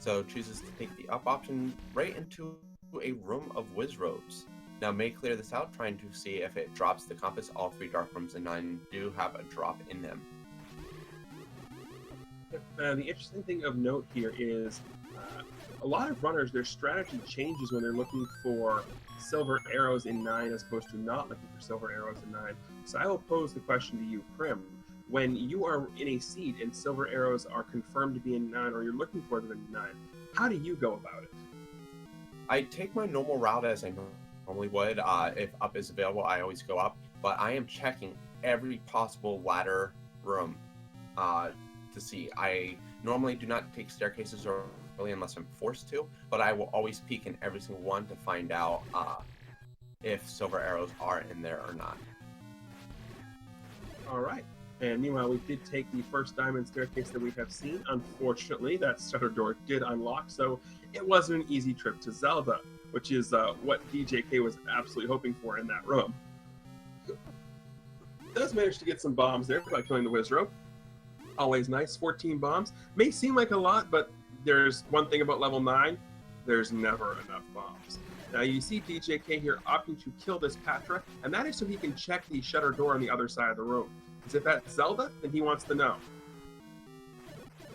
so chooses to take the up option right into a room of whiz robes. Now may clear this out, trying to see if it drops the compass. All 3 dark rooms and 9 do have a drop in them. The interesting thing of note here is a lot of runners, their strategy changes when they're looking for silver arrows in 9 as opposed to not looking for silver arrows in 9. So I will pose the question to you, Prim. When you are in a seed and silver arrows are confirmed to be in 9, or you're looking for them in 9, how do you go about it? I take my normal route as I normally would. If up is available, I always go up, but I am checking every possible ladder room to see. I normally do not take staircases early unless I'm forced to, but I will always peek in every single one to find out if silver arrows are in there or not. All right. And meanwhile, we did take the first diamond staircase that we have seen. Unfortunately, that shutter door did unlock, so it wasn't an easy trip to Zelda, which is what DJK was absolutely hoping for in that room. Does manage to get some bombs there by killing the Wizrobe. Always nice. 14 bombs. May seem like a lot, but there's one thing about level 9. There's never enough bombs. Now you see DJK here opting to kill this Patra, and that is so he can check the shutter door on the other side of the room. Because if that's Zelda, then he wants to know.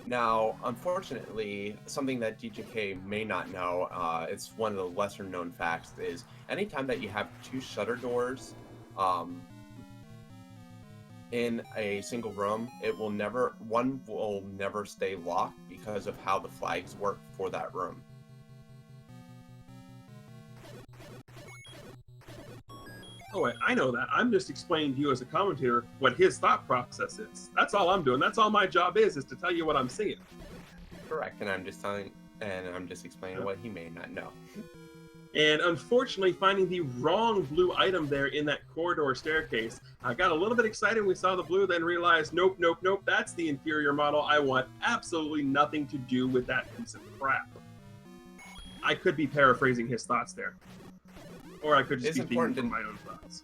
Now, unfortunately, something that DJK may not know, it's one of the lesser known facts, is anytime that you have 2 shutter doors in a single room, one will never stay locked because of how the flags work for that room. Oh, I know that. I'm just explaining to you as a commentator what his thought process is. That's all I'm doing. That's all my job is to tell you what I'm seeing. Correct, and I'm just explaining what he may not know. And unfortunately, finding the wrong blue item there in that corridor staircase, I got a little bit excited when we saw the blue, then realized, nope, that's the inferior model. I want absolutely nothing to do with that piece of crap. I could be paraphrasing his thoughts there. Or I could just be speaking from my own thoughts.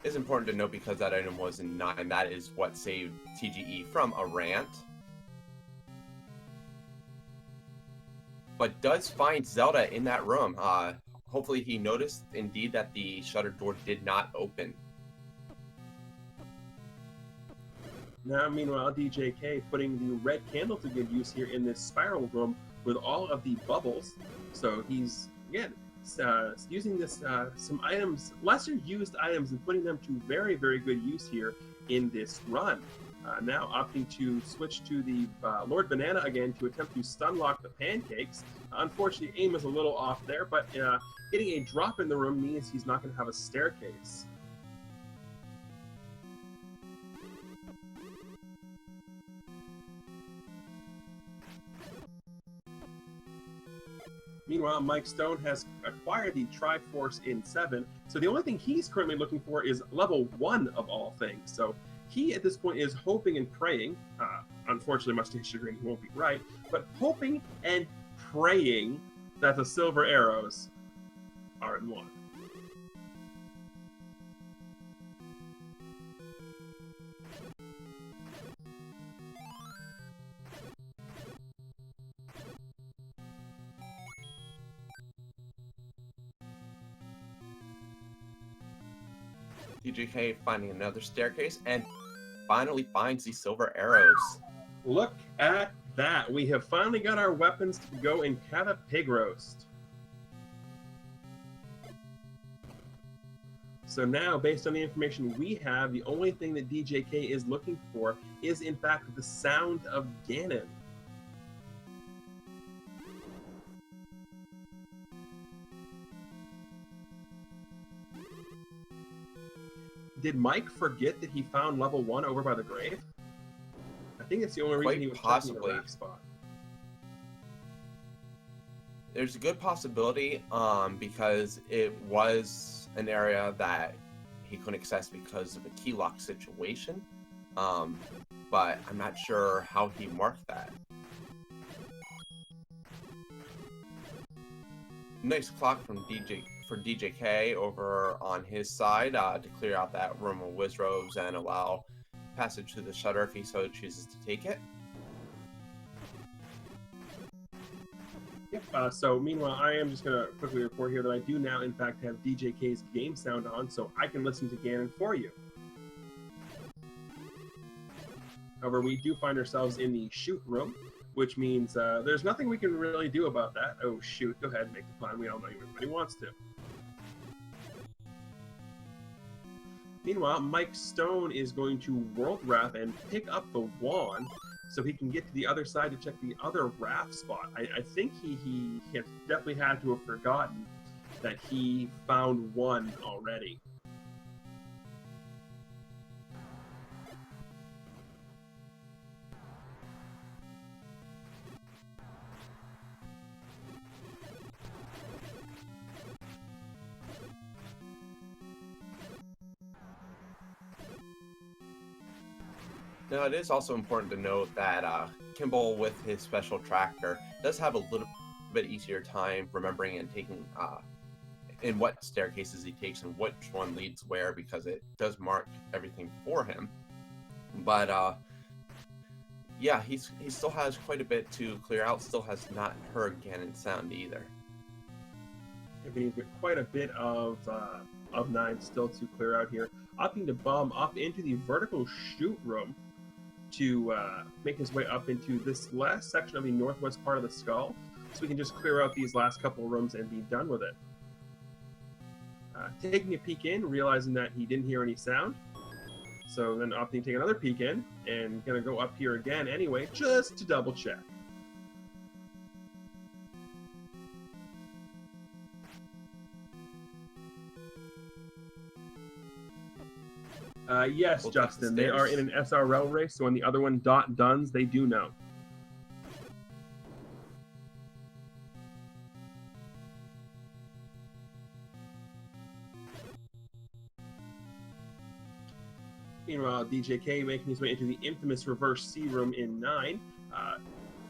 It's important to note because that item was in 9, that is what saved TGE from a rant. But does find Zelda in that room. Hopefully he noticed indeed that the shutter door did not open. Now, meanwhile, DJK putting the red candle to good use here in this spiral room with all of the bubbles. So he's, again, using this some items, lesser used items, and putting them to very, very good use here in this run. Now opting to switch to the Lord Banana again to attempt to stun lock the pancakes. Unfortunately, aim is a little off there, but getting a drop in the room means he's not going to have a staircase. Meanwhile, Mike Stone has acquired the Triforce in 7, so the only thing he's currently looking for is level 1 of all things. So he, at this point, is hoping and praying, unfortunately, much to his chagrin, he won't be right, but hoping and praying that the silver arrows are in 1. DJK finding another staircase and finally finds the silver arrows. Look at that. We have finally got our weapons to go and have a pig roast. So now, based on the information we have, the only thing that DJK is looking for is, in fact, the sound of Ganon. Did Mike forget that he found level 1 over by the grave? I think it's the only reason he was checking the raft spot. There's a good possibility, because it was an area that he couldn't access because of a key lock situation. But I'm not sure how he marked that. Nice clock from DJK over on his side to clear out that room of Wizrobes and allow passage to the shutter if he so chooses to take it. Yep. So meanwhile, I am just going to quickly report here that I do now, in fact, have DJK's game sound on, so I can listen to Ganon for you. However, we do find ourselves in the shoot room, which means there's nothing we can really do about that. Oh, shoot. Go ahead and make the plan. We all know everybody wants to. Meanwhile, Mike Stone is going to World Wrap and pick up the wand so he can get to the other side to check the other raft spot. I think he definitely had to have forgotten that he found one already. Now, it is also important to note that Kimball, with his special tracker, does have a little bit easier time remembering and taking in what staircases he takes and which one leads where, because it does mark everything for him. But yeah, he still has quite a bit to clear out. Still has not heard Ganon's sound either. He's got quite a bit of 9 still to clear out here, opting to bomb up into the vertical shoot room to make his way up into this last section of the northwest part of the skull, so we can just clear out these last couple rooms and be done with it. Taking a peek in, realizing that he didn't hear any sound, so then opting to take another peek in, and gonna go up here again anyway, just to double check. Yes, We'll Justin, they are in an SRL race, so when the other one duns, they do know. Meanwhile, DJK making his way into the infamous reverse C room in 9.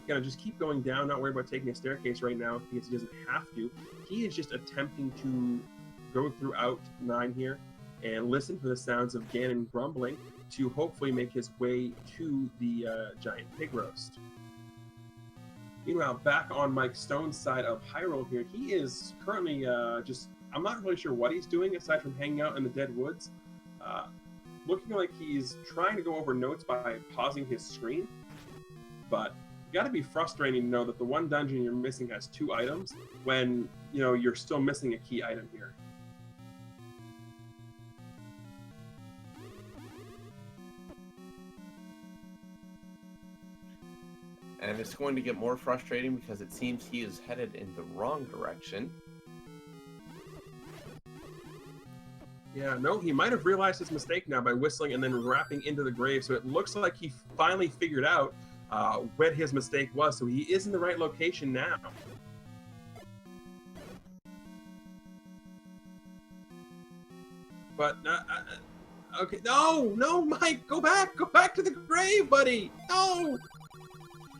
Gonna just keep going down, not worry about taking a staircase right now because he doesn't have to. He is just attempting to go throughout 9 here and listen for the sounds of Ganon grumbling to hopefully make his way to the giant pig roast. Meanwhile, back on Mike Stone's side of Hyrule here, he is currently I'm not really sure what he's doing aside from hanging out in the dead woods. Looking like he's trying to go over notes by pausing his screen, but got to be frustrating to know that the one dungeon you're missing has 2 items when, you're still missing a key item here. And it's going to get more frustrating because it seems he is headed in the wrong direction. Yeah, no, he might have realized his mistake now by whistling and then wrapping into the grave, so it looks like he finally figured out what his mistake was, so he is in the right location now. But, okay, no, Mike, go back to the grave, buddy, no!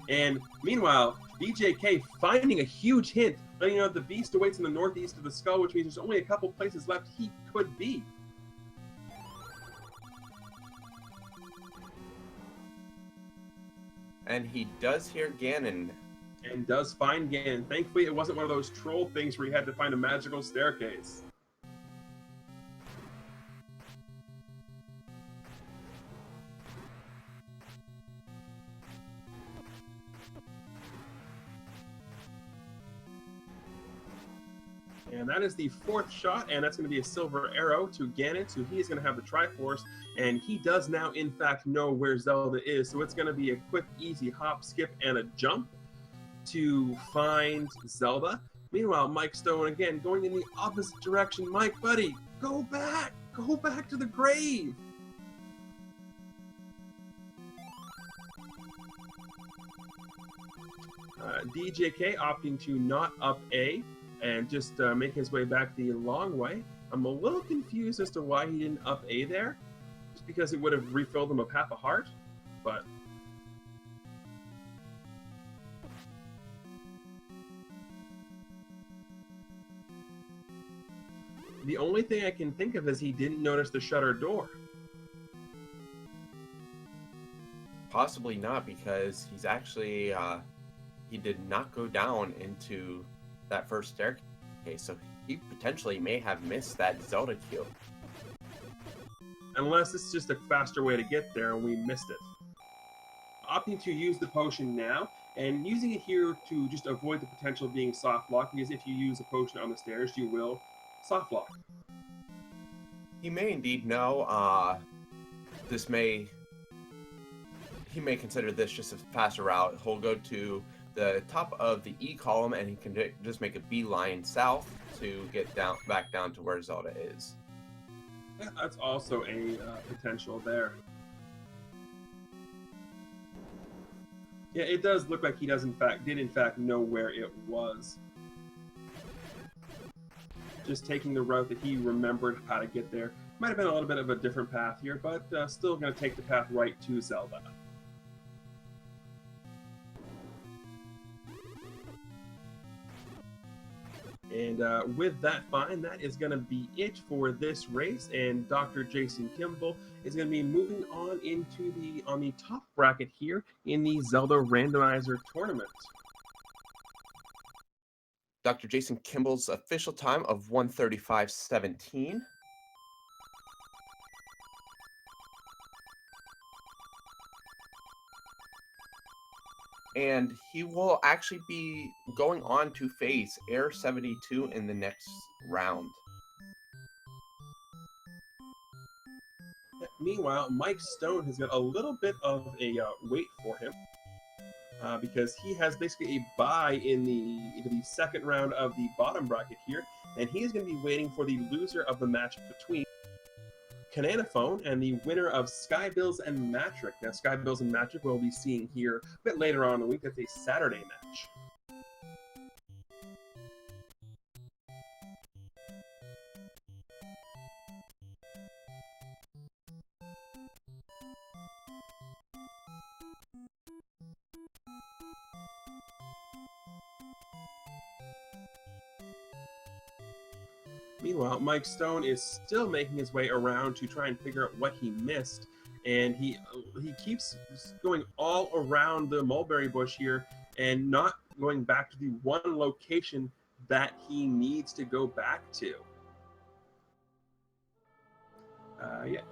And meanwhile, DJK finding a huge hint, letting you know the beast awaits in the northeast of the skull, which means there's only a couple places left he could be. And he does hear Ganon. And does find Ganon. Thankfully, it wasn't one of those troll things where you had to find a magical staircase. And that is the 4th shot, and that's going to be a silver arrow to Ganon, so he is going to have the Triforce, and he does now, in fact, know where Zelda is, so it's going to be a quick, easy hop, skip, and a jump to find Zelda. Meanwhile, Mike Stone, again, going in the opposite direction. Mike, buddy, go back to the grave. DJK opting to not up A, and just make his way back the long way. I'm a little confused as to why he didn't up A there, just because it would have refilled him of half a heart, but... The only thing I can think of is he didn't notice the shutter door. Possibly not, because he's actually he did not go down into that first staircase, so he potentially may have missed that Zelda cube. Unless it's just a faster way to get there and we missed it. Opting to use the potion now, and using it here to just avoid the potential of being soft locked, because if you use a potion on the stairs, you will soft lock. He may indeed know, he may consider this just a faster route. He'll go to the top of the E column and he can just make a beeline south to get back down to where Zelda is. Yeah, that's also a potential there. Yeah, it does look like he did in fact know where it was. Just taking the route that he remembered how to get there. Might have been a little bit of a different path here, but still going to take the path right to Zelda. And with that fine, that is going to be it for this race. And Dr. Jason Kimball is going to be moving on into on the top bracket here in the Zelda Randomizer tournament. Dr. Jason Kimball's official time of 1:35:17. And he will actually be going on to face Air 72 in the next round. Meanwhile, Mike Stone has got a little bit of a wait for him because he has basically a bye into the second round of the bottom bracket here, and he is going to be waiting for the loser of the match between Cananophone and the winner of Skybills and Matric. Now, Skybills and Matric we'll be seeing here a bit later on in the week. That's a Saturday match. Meanwhile, Mike Stone is still making his way around to try and figure out what he missed, and he keeps going all around the mulberry bush here and not going back to the one location that he needs to go back to. Yeah.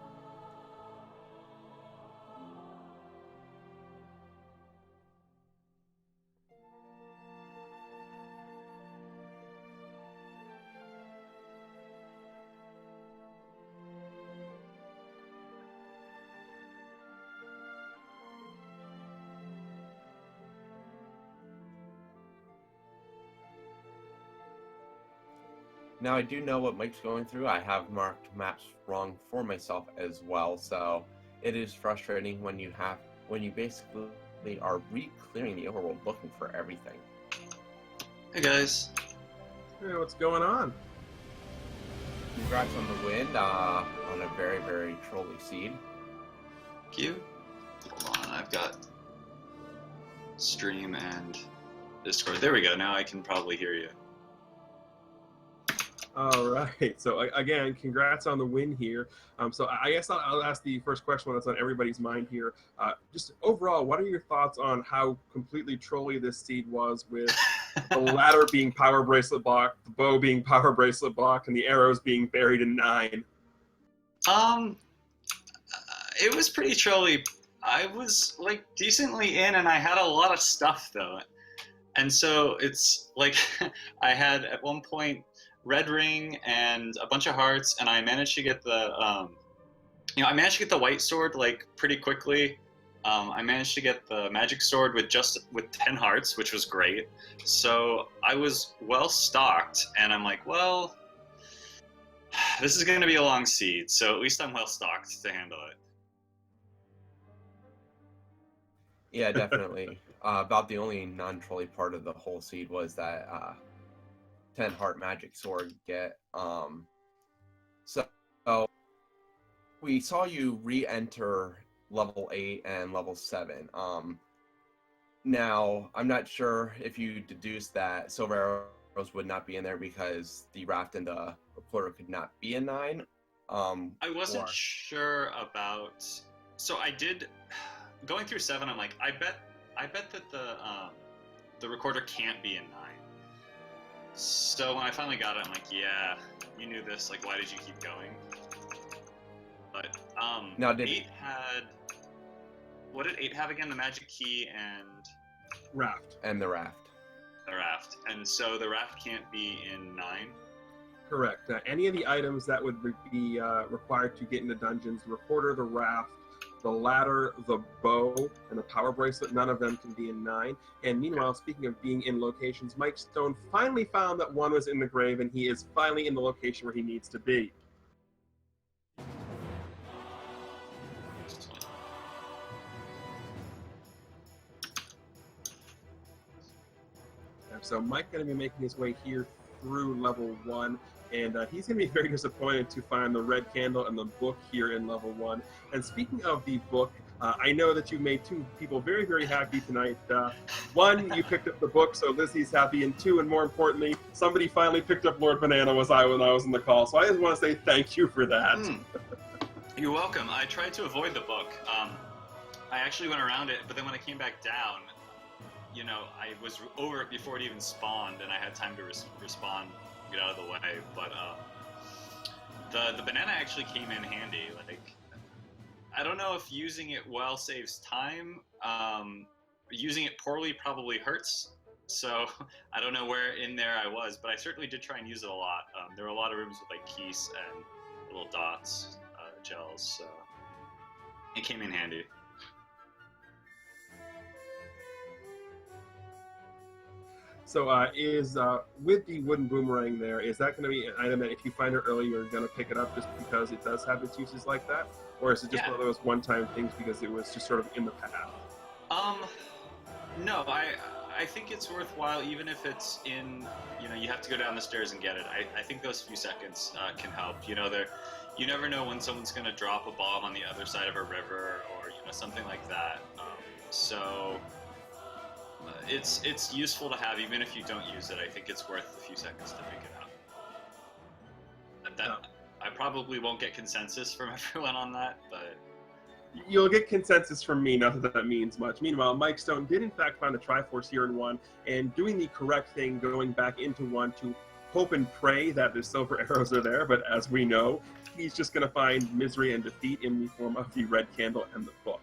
Now I do know what Mike's going through. I have marked maps wrong for myself as well, so it is frustrating when you basically are re-clearing the overworld looking for everything. Hey guys. Hey, what's going on? Congrats on the win on a very, very trolly seed. Thank you. Hold on, I've got stream and Discord. There we go. Now I can probably hear you. All right. So again, congrats on the win here. So I guess I'll ask the first question that's on everybody's mind here. Just overall, what are your thoughts on how completely trolly this seed was, with the ladder being power bracelet block, the bow being power bracelet block, and the arrows being buried in 9? It was pretty trolly. I was like decently in, and I had a lot of stuff though, and so it's like I had at one point red ring and a bunch of hearts, and I managed to get the I managed to get the white sword like pretty quickly. I managed to get the magic sword with 10 hearts, which was great. So I was well stocked, and I'm like, well, this is going to be a long seed, so at least I'm well stocked to handle it. Yeah, definitely. About the only non-trolly part of the whole seed was that 10 heart magic sword get. So we saw you re-enter level 8 and level 7. Now I'm not sure if you deduced that silver arrows would not be in there because the raft and the reporter could not be in 9. I wasn't sure about. So I did going through 7. I'm like, I bet that the recorder can't be in 9. So when I finally got it, I'm like, yeah, you knew this. Like, why did you keep going? But Now, did 8 had... What did 8 have again? The magic key and... Raft. And the raft. The raft. And so the raft can't be in 9? Correct. Any of the items that would be required to get into dungeons, the recorder, the raft, the ladder, the bow, and the power bracelet, none of them can be in 9. And meanwhile, speaking of being in locations, Mike Stone finally found that 1 was in the grave, and he is finally in the location where he needs to be. So Mike's going to be making his way here through level 1, and he's going to be very disappointed to find the red candle and the book here in level 1. And speaking of the book, I know that you made 2 people very, very happy tonight. 1, you picked up the book, so Lizzie's happy, and 2, and more importantly, somebody finally picked up Lord Banana when I was in the call. So I just want to say thank you for that. You're welcome. I tried to avoid the book. I actually went around it, but then when I came back down, you know, I was over it before it even spawned, and I had time to respond, get out of the way. But the banana actually came in handy. Like, I don't know if using it well saves time. Using it poorly probably hurts. So I don't know where in there I was, but I certainly did try and use it a lot. There were a lot of rooms with like keys and little dots, gels. So it came in handy. So with the wooden boomerang there, is that going to be an item that if you find it early, you're going to pick it up just because it does have its uses like that? Or is it just one of those one-time things because it was just sort of in the path? No, I think it's worthwhile even if it's in, you know, you have to go down the stairs and get it. I think those few seconds can help. You know, you never know when someone's going to drop a bomb on the other side of a river or, you know, something like that. So... It's useful to have, even if you don't use it. I think it's worth a few seconds to pick it up. I probably won't get consensus from everyone on that, but... You'll get consensus from me, not that that means much. Meanwhile, Mike Stone did in fact find the Triforce here in 1, and doing the correct thing, going back into 1 to hope and pray that the silver arrows are there, but as we know, he's just going to find misery and defeat in the form of the red candle and the book.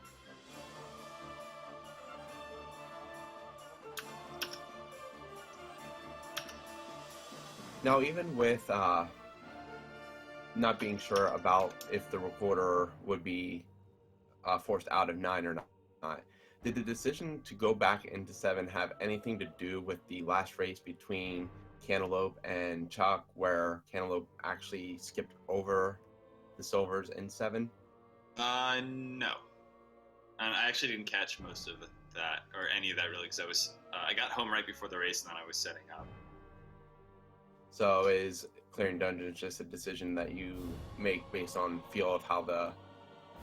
Now, even with not being sure about if the recorder would be forced out of 9 or not, did the decision to go back into 7 have anything to do with the last race between Cantaloupe and Chuck, where Cantaloupe actually skipped over the silvers in 7? No. And I actually didn't catch most of that, or any of that really, because I got home right before the race and then I was setting up. So is clearing dungeons just a decision that you make based on feel of how the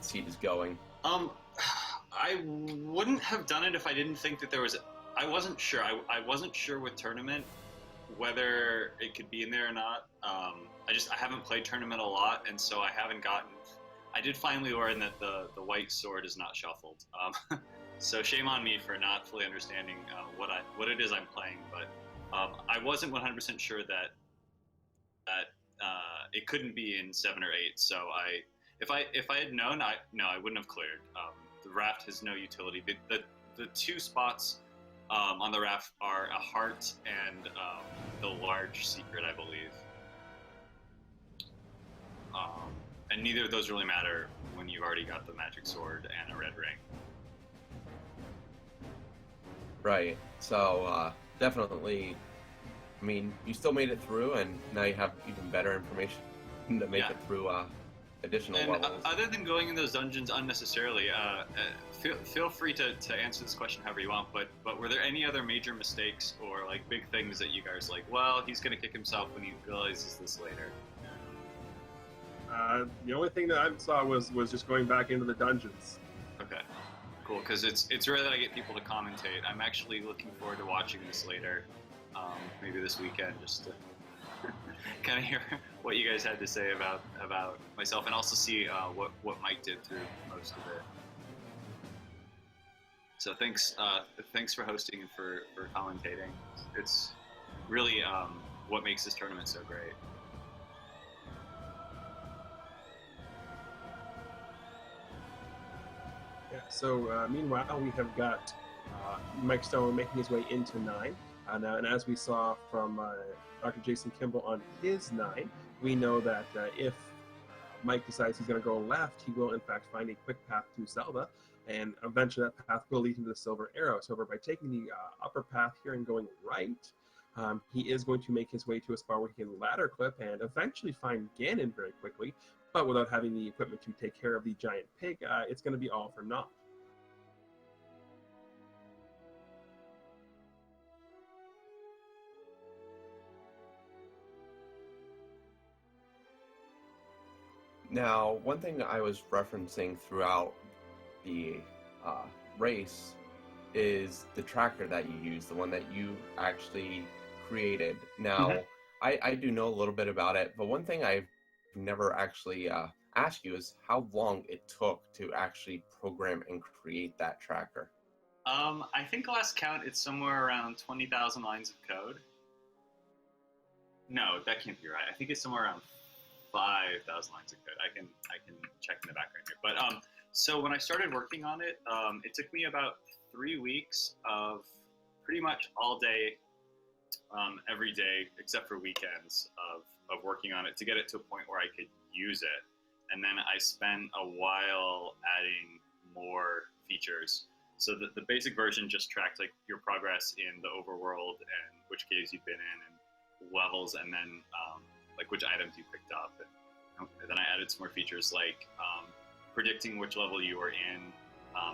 seed is going? I wouldn't have done it if I didn't think that there was... I wasn't sure. I wasn't sure with Tournament whether it could be in there or not. I haven't played Tournament a lot, and so I haven't gotten... I did finally learn that the white sword is not shuffled. So shame on me for not fully understanding what it is I'm playing, but I wasn't 100% sure that it couldn't be in 7 or 8. So if I had known, I wouldn't have cleared. The raft has no utility. The 2 spots on the raft are a heart and the large secret, I believe. And neither of those really matter when you've already got the magic sword and a red ring. Right. So definitely, I mean, you still made it through, and now you have even better information to make it through additional levels. Other than going in those dungeons unnecessarily, feel free to answer this question however you want, but were there any other major mistakes or like big things that you guys like, well, he's going to kick himself when he realizes this later? The only thing that I saw was just going back into the dungeons. Okay, cool, because it's rare that I get people to commentate. I'm actually looking forward to watching this later, maybe this weekend, just to kind of hear what you guys had to say about myself, and also see what Mike did through most of it. So thanks for hosting and for commentating. It's really what makes this tournament so great. Yeah, so meanwhile, we have got Mike Stone making his way into 9. And as we saw from Dr. Jason Kimball on his 9, we know that if Mike decides he's going to go left, he will in fact find a quick path to Zelda, and eventually that path will lead him to the Silver Arrows. However, by taking the upper path here and going right, he is going to make his way to a spot where he can ladder clip and eventually find Ganon very quickly, but without having the equipment to take care of the giant pig, it's going to be all for naught. Now, one thing I was referencing throughout the race is the tracker that you use, the one that you actually created. Now, I do know a little bit about it, but one thing I've never actually asked you is how long it took to actually program and create that tracker. I think last count it's somewhere around 20,000 lines of code. No, that can't be right. I think it's somewhere around 5,000 lines of code. I can check in the background here. But so when I started working on it, it took me about 3 weeks of pretty much all day, every day except for weekends of working on it to get it to a point where I could use it. And then I spent a while adding more features. So the basic version just tracked like your progress in the overworld and which caves you've been in and levels, and then like which items you picked up. And then I added some more features like predicting which level you were in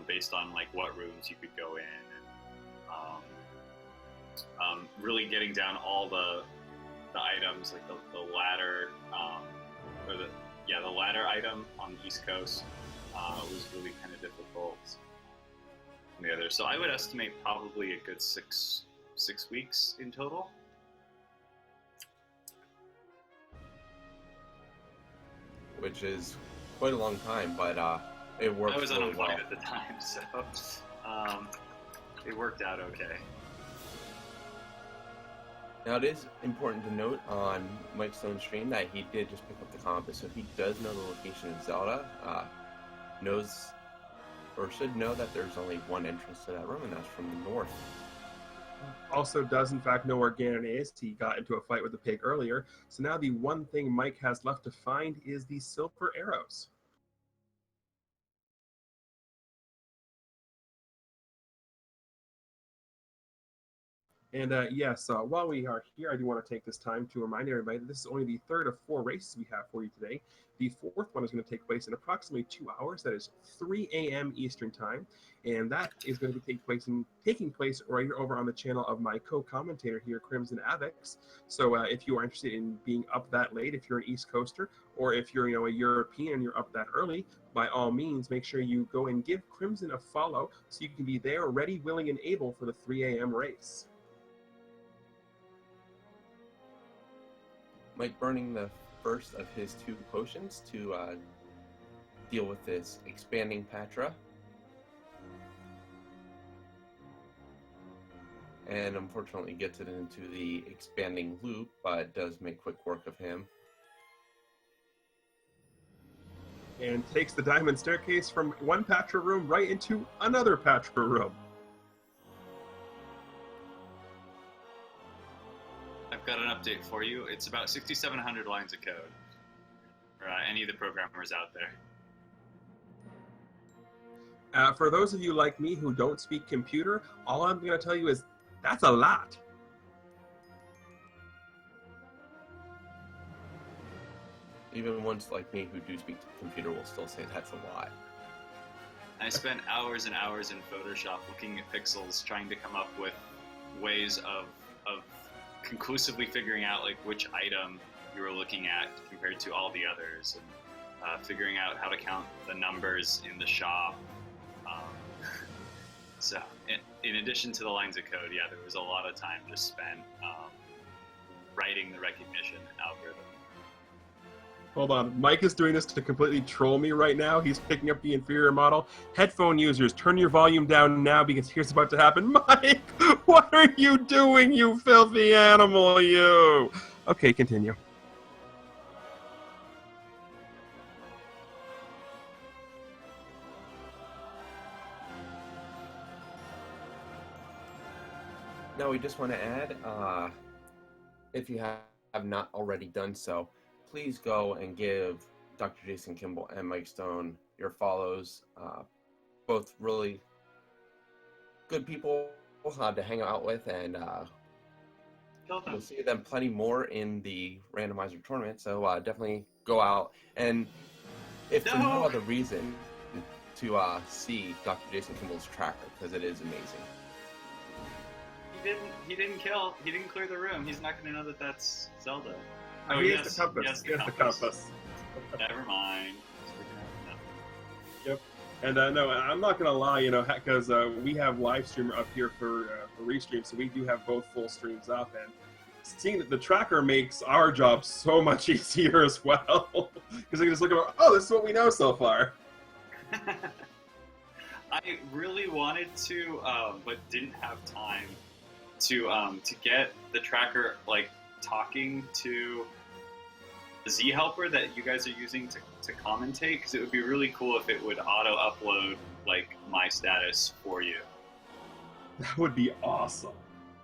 based on like what rooms you could go in, and really getting down all the items like the ladder or the ladder item on the East Coast was really kind of difficult. And the other, so I would estimate probably a good six weeks in total. Which is quite a long time, but it worked. I was really unemployed well at the time, so it worked out okay. Now, it is important to note on Mike Stone's stream that he did just pick up the compass, so he does know the location of Zelda, knows or should know that there's only one entrance to that room, and that's from the north. Also does in fact know where Ganon is. He got into a fight with the pig earlier. So now the one thing Mike has left to find is the Silver Arrows. And yes, while we are here, I do want to take this time to remind everybody that this is only the third of 4 races we have for you today. The fourth one is going to take place in approximately 2 hours. That is 3 a.m. Eastern Time. And that is going to be taking place right here over on the channel of my co-commentator here, Crimson Avex. So if you are interested in being up that late, if you're an East Coaster, or if you're a European and you're up that early, by all means, make sure you go and give Crimson a follow so you can be there ready, willing, and able for the 3 a.m. race. Mike burning the first of his 2 potions to deal with this expanding Patra. And unfortunately gets it into the expanding loop, but does make quick work of him. And takes the diamond staircase from one Patra room right into another Patra room. I've got an update for you. It's about 6,700 lines of code for any of the programmers out there. For those of you like me who don't speak computer, all I'm going to tell you is that's a lot. Even ones like me who do speak computer will still say that's a lot. I spent hours and hours in Photoshop looking at pixels, trying to come up with ways of conclusively figuring out like which item you were looking at compared to all the others, and figuring out how to count the numbers in the shop. So in addition to the lines of code, yeah, there was a lot of time just spent writing the recognition algorithm. Hold on. Mike is doing this to completely troll me right now. He's picking up the inferior model. Headphone users, turn your volume down now because here's about to happen. Mike, what are you doing, you filthy animal, you? Okay, continue. Now, we just want to add, if you have not already done so, please go and give Dr. Jason Kimball and Mike Stone your follows. Both really good people to hang out with, and we'll see them plenty more in the Randomizer tournament. So definitely go out, and if for no other reason, to see Dr. Jason Kimball's tracker, because it is amazing. He didn't clear the room. He's not going to know that that's Zelda. Oh, he has the compass. He has the compass. Never mind. Yep. And no, I'm not gonna lie, because we have live streamer up here for restream, so we do have both full streams up, and seeing that the tracker makes our job so much easier as well, because we can just look at, oh, this is what we know so far. I really wanted to, but didn't have time to get the tracker talking to the Z helper that you guys are using to commentate, because it would be really cool if it would auto upload my status for you. That would be awesome.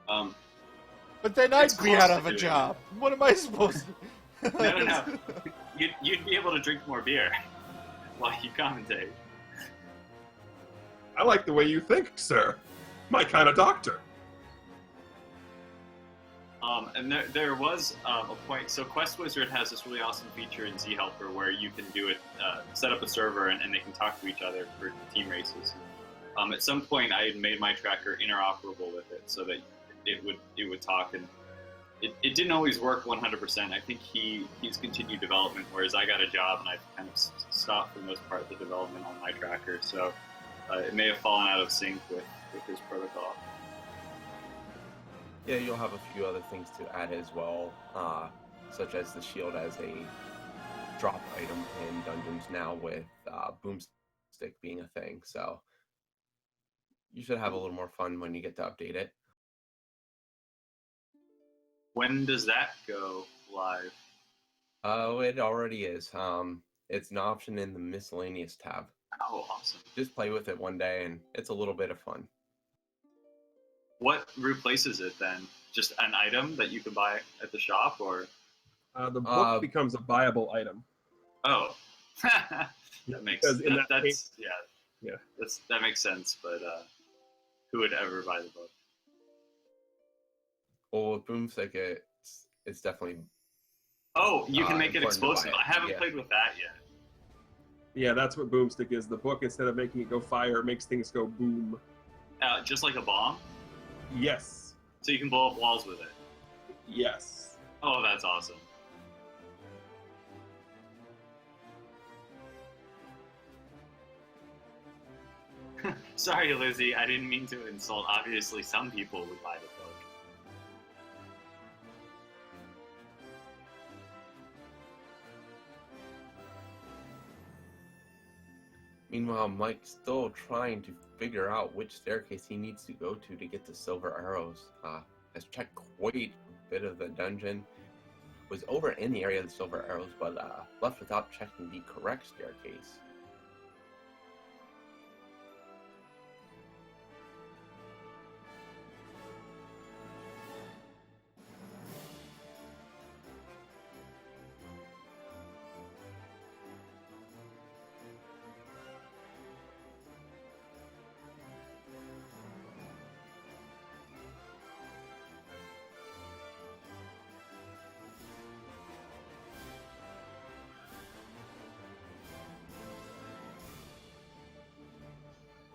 But then I'd be out of a job. What am I supposed to do? No. You'd be able to drink more beer while you commentate. I like the way you think, sir. My kind of doctor. And there was a point. So Quest Wizard has this really awesome feature in Z Helper where you can do it, set up a server, and they can talk to each other for team races. At some point, I had made my tracker interoperable with it so that it would talk, and it didn't always work 100%. I think he's continued development, whereas I got a job and I've kind of stopped for the most part the development on my tracker. So it may have fallen out of sync with his protocol. Yeah, you'll have a few other things to add as well, such as the shield as a drop item in dungeons now, with boomstick being a thing. So you should have a little more fun when you get to update it. When does that go live? Oh, it already is. It's an option in the miscellaneous tab. Oh, awesome. Just play with it one day, and it's a little bit of fun. What replaces it then? Just an item that you can buy at the shop, or? The book becomes a buyable item. Oh, that makes that makes sense. But who would ever buy the book? Well, with Boomstick, it's definitely. Oh, you can make it explosive. I haven't played with that yet. Yeah, that's what Boomstick is. The book, instead of making it go fire, makes things go boom. Just like a bomb? Yes. So you can blow up walls with it? Yes. Oh, that's awesome. Sorry, Lizzie, I didn't mean to insult. Obviously, some people would buy the book. Meanwhile, Mike's still trying to figure out which staircase he needs to go to get the silver arrows. Has checked quite a bit of the dungeon. Was over in the area of the silver arrows, but left without checking the correct staircase.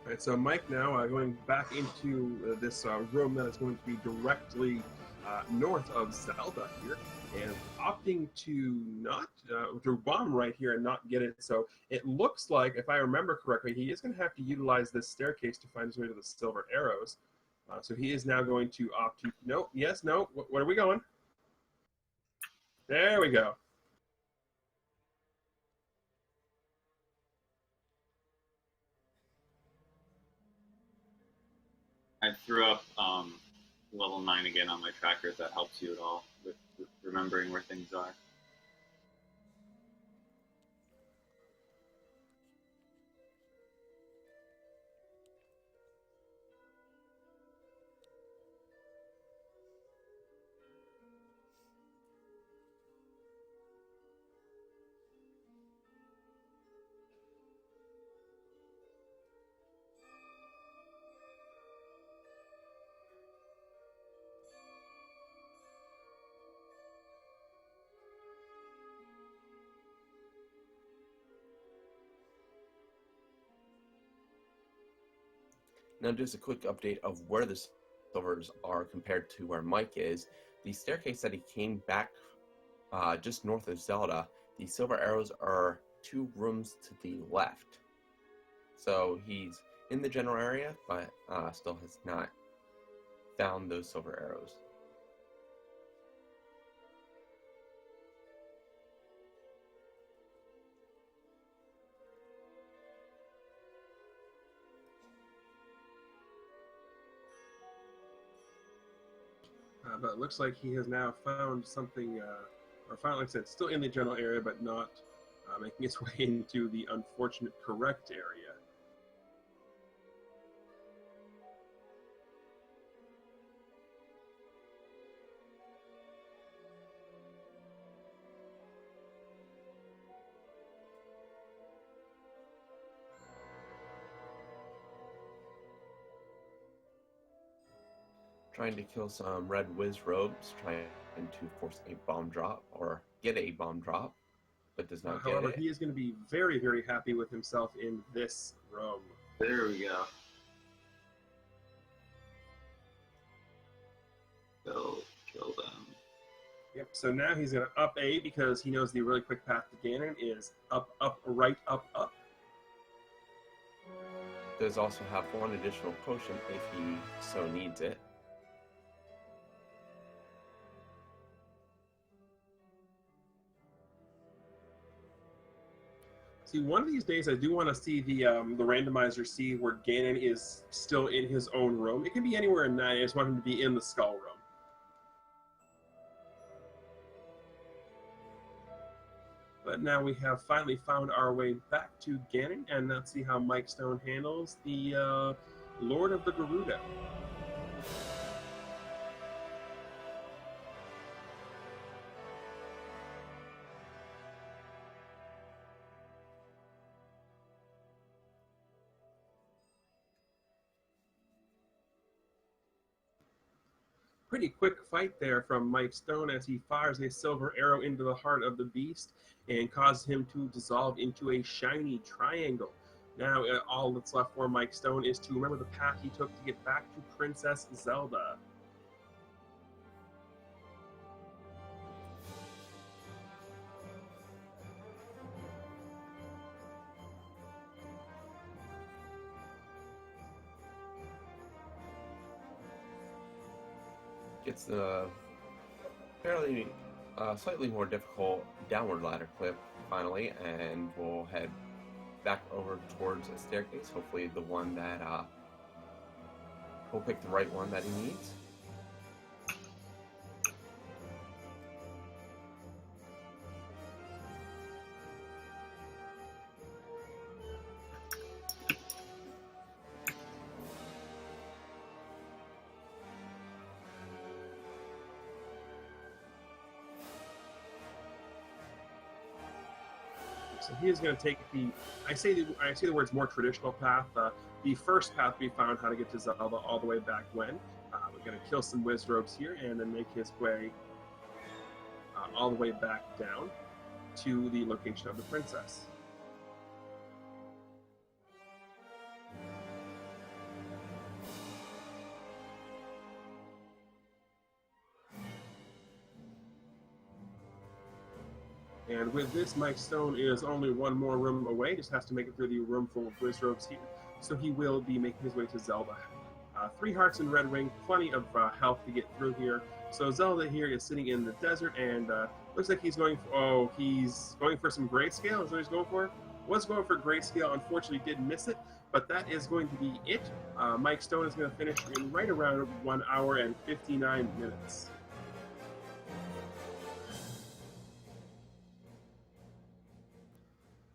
Alright, so Mike now going back into this room that is going to be directly north of Zelda here, and opting to not to bomb right here and not get it. So it looks like, if I remember correctly, he is going to have to utilize this staircase to find his way to the silver arrows. So he is now going to opt to no, yes, no. Where are we going? There we go. I threw up level 9 again on my tracker if that helps you at all with remembering where things are. Now, just a quick update of where the silvers are compared to where Mike is. The staircase that he came back just north of Zelda, the silver arrows are 2 rooms to the left. So he's in the general area, but still has not found those silver arrows. But it looks like he has now found something, or found, like I said, still in the general area, but not making its way into the unfortunate correct area. Trying to kill some red whiz robes, trying to force a bomb drop or get a bomb drop, but does not get However, it. he is going to be very, very happy with himself in this room. There we go. Go kill them. Yep, so now he's going to up A because he knows the really quick path to Ganon is up, up, right, up, up. Does also have 1 additional potion if he so needs it. See, one of these days I do want to see the randomizer see where Ganon is still in his own room. It can be anywhere in 9, I just want him to be in the skull room. But now we have finally found our way back to Ganon, and let's see how Mike Stone handles the Lord of the Gerudo. Pretty quick fight there from Mike Stone as he fires a silver arrow into the heart of the beast and causes him to dissolve into a shiny triangle. Now all that's left for Mike Stone is to remember the path he took to get back to Princess Zelda. Gets the fairly slightly more difficult downward ladder clip finally, and we'll head back over towards a staircase. Hopefully the one that we'll pick the right one that he needs. So he is going to take the, I say the words more traditional path. The first path we found how to get to Zelda all the way back when. We're going to kill some whiz robes here and then make his way all the way back down to the location of the princess. And with this, Mike Stone is only 1 more room away, just has to make it through the room full of whiz robes here. So he will be making his way to Zelda. 3 hearts and red ring, plenty of health to get through here. So Zelda here is sitting in the desert, and looks like he's going for, he's going for some grayscale. Is that what he's going for? Was going for grayscale, unfortunately did miss it, But that is going to be it. Mike Stone is going to finish in right around 1 hour and 59 minutes.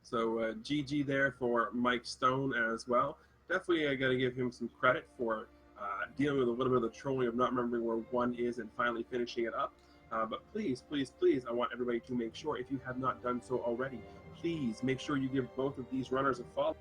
So GG there for Mike Stone as well. Definitely I got to give him some credit for dealing with a little bit of the trolling of not remembering where 1 is and finally finishing it up. But please, please, please, I want everybody to make sure, if you have not done so already, please make sure you give both of these runners a follow.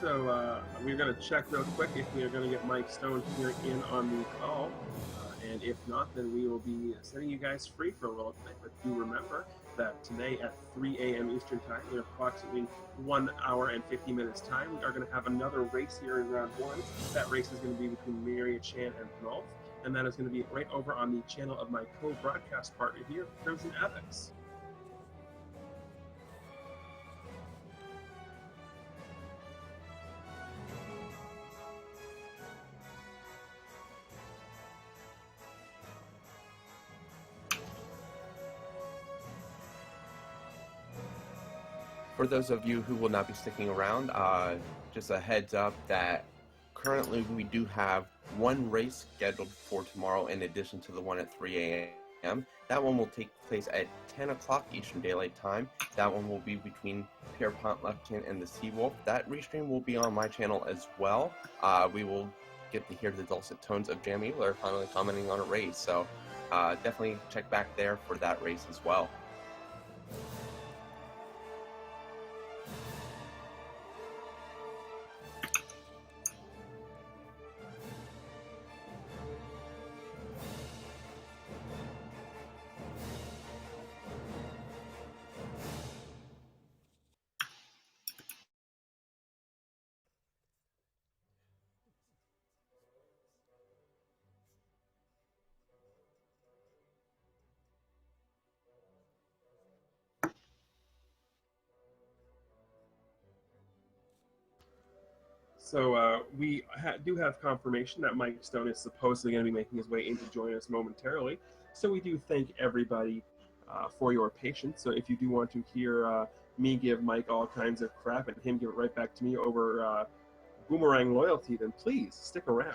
So we're going to check real quick if we are going to get Mike Stone here in on the call. And if not, then we will be setting you guys free for a little bit. But do remember that today at 3 a.m. Eastern Time, in approximately 1 hour and 50 minutes time, we are going to have another race here in round 1. That race is going to be between Maria Chan and Knolf. And that is going to be right over on the channel of my co-broadcast partner here, Crimson Apex. For those of you who will not be sticking around, just a heads up that currently we do have 1 race scheduled for tomorrow in addition to the one at 3 a.m. That one will take place at 10 o'clock Eastern Daylight Time. That one will be between Pierpont Lefton and the Seawolf. That restream will be on my channel as well. We will get to hear the dulcet tones of Jam Eagler finally commenting on a race. So definitely check back there for that race as well. So we do have confirmation that Mike Stone is supposedly going to be making his way in to join us momentarily. So we do thank everybody for your patience. So if you do want to hear me give Mike all kinds of crap and him give it right back to me over boomerang loyalty, then please stick around.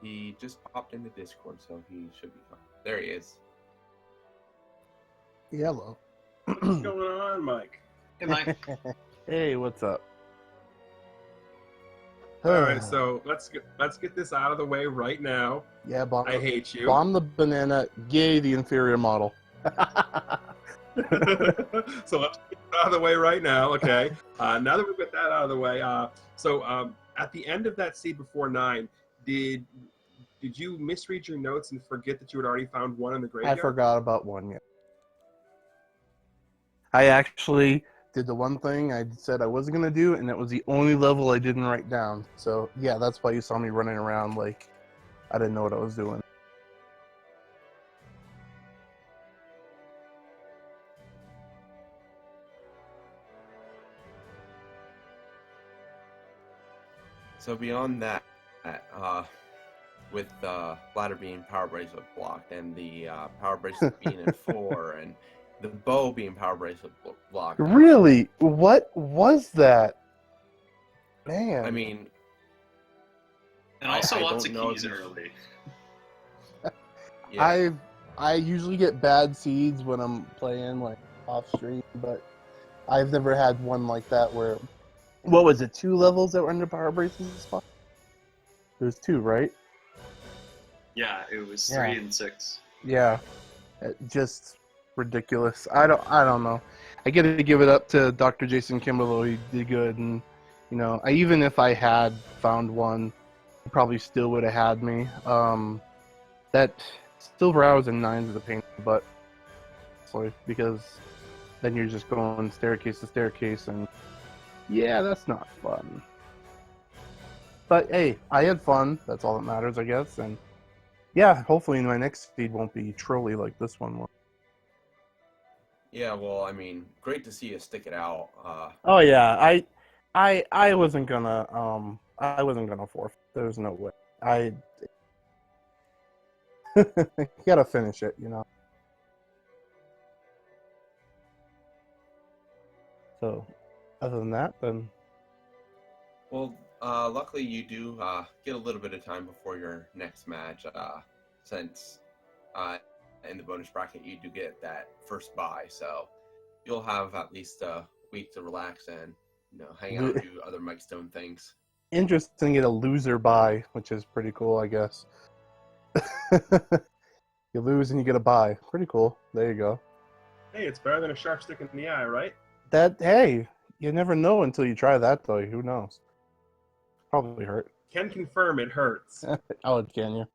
He just popped into Discord, so he should be fine. There he is. Hello. What's going on, Mike? Hey, Mike. Hey, what's up? All right, so let's get this out of the way right now. Yeah, bomb. I hate you. Bomb the banana. Yay, the inferior model. So let's get it out of the way right now, okay? Now that we've got that out of the way, so at the end of that seed before 9, did you misread your notes and forget that you had already found 1 in the I graveyard? forgot about 1 yet. I actually did the one thing I said I wasn't going to do, and it was the only level I didn't write down. So, yeah, that's why you saw me running around like I didn't know what I was doing. So beyond that, with the ladder being power bracelet blocked and the power bracelet being in 4 and the bow being power bracelet blocked. Really? What was that? Man. I mean, And also I lots don't of know keys if you- early. yeah. I usually get bad seeds when I'm playing like off stream, but I've never had one like that where, what was it, 2 levels that were under power braces spot? There's 2, right? Yeah, it was Yeah. 3 and 6. Yeah, just ridiculous. I don't know. I get to give it up to Dr. Jason Kimball. He did good, and even if I had found one, he probably still would have had me. That silver hours and 9s is a pain in the butt, because then you're just going staircase to staircase, and yeah, that's not fun. But hey, I had fun. That's all that matters, I guess. And yeah, hopefully my next feed won't be trolly like this one was. Yeah, well, I mean, great to see you stick it out. Oh yeah, I wasn't gonna forfeit. There's no way. You gotta finish it, So, other than that, then Well, luckily you do get a little bit of time before your next match, since in the bonus bracket you do get that first bye, so you'll have at least a week to relax and hang out and do other Mike Stone things. interesting to get a loser bye, which is pretty cool, I guess. You lose and you get a bye. Pretty cool. There you go. Hey, it's better than a sharp stick in the eye, right? Hey, you never know until you try that, though. Who knows? Probably hurt. Can confirm it hurts. Oh, can you?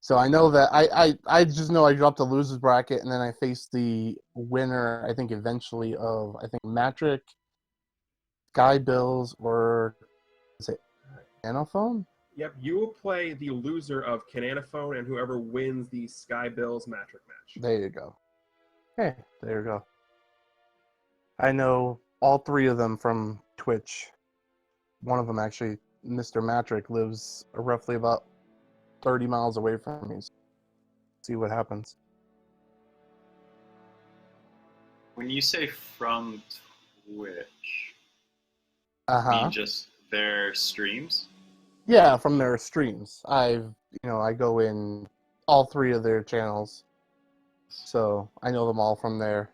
So I know that I just know I dropped the losers bracket, and then I faced the winner, I think, eventually of, Matric, Sky Bills, or is it Anaphone? Yep, you will play the loser of Cananophone and whoever wins the Sky Bills Matric match. There you go. Hey, there you go. I know all 3 of them from Twitch. One of them, actually, Mr. Matric, lives roughly about 30 miles away from me. So see what happens. When you say from Twitch, Uh-huh. you mean just their streams? Yeah, from their streams. I go in all 3 of their channels. So I know them all from there.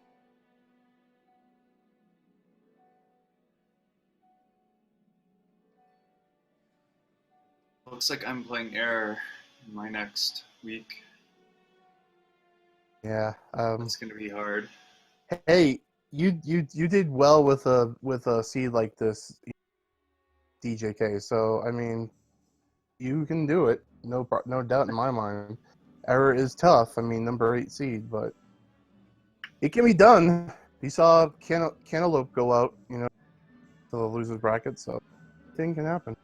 Looks like I'm playing Error in my next week. Yeah. It's gonna be hard. Hey, you did well with a seed like this, DJK. So I mean, you can do it. No doubt in my mind. Error is tough. I mean, number 8 seed, but it can be done. You saw Cantaloupe go out, to the losers bracket, so anything can happen.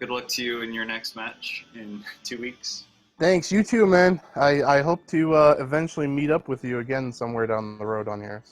Good luck to you in your next match in 2 weeks. Thanks, you too, man. I hope to eventually meet up with you again somewhere down the road on here.